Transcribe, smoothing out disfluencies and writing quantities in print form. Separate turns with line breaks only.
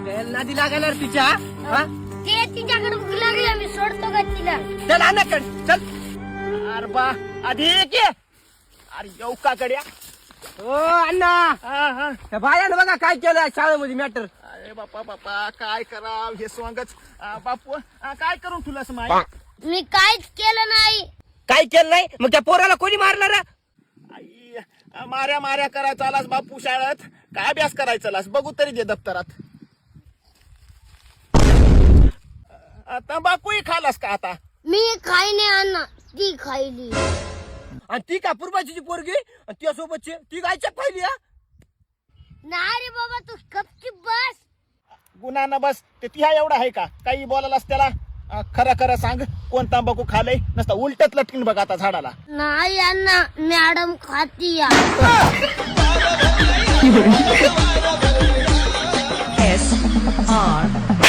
नदी लागायला रे तिच्या हा?
ते तिच्याकडे भूक लागली मी सोडतो का तिला.
चल अण्णाकडे चल. अरे बा आधी ये. अरे येऊ का गड्या. ओ अण्णा त्या बायानं बघा काय केलं शाळेमध्ये मॅटर. अरे बापा बापा काय कराव हे स्वांगच. बापू काय करून तुला माय.
मी काहीच केलं नाही.
काय केलं नाही मग त्या पोराला कोणी मारलं रे. आई माऱ्या माऱ्या करायचा आलास बापू शाळेत. काय अभ्यास करायचा आलास बघू तरी दे दप्तरात. तंबाखूही खालास का आता.
मी खाई नाही अण्णा ती खायली.
आणि ती का पूर्वाची पोरगी त्या सोबतची ती गायच्या पाहिली.
नाही रे बाबा तू गपचूप बस.
गुन्हा न बस ते तिहा एवढा आहे का काही बोलायलास त्याला. खरं खरं सांग कोण तंबाखू खालय नसता उलटच लटकीन बघ आता झाडाला.
नाही अण्णा मॅडम खाती या.
SR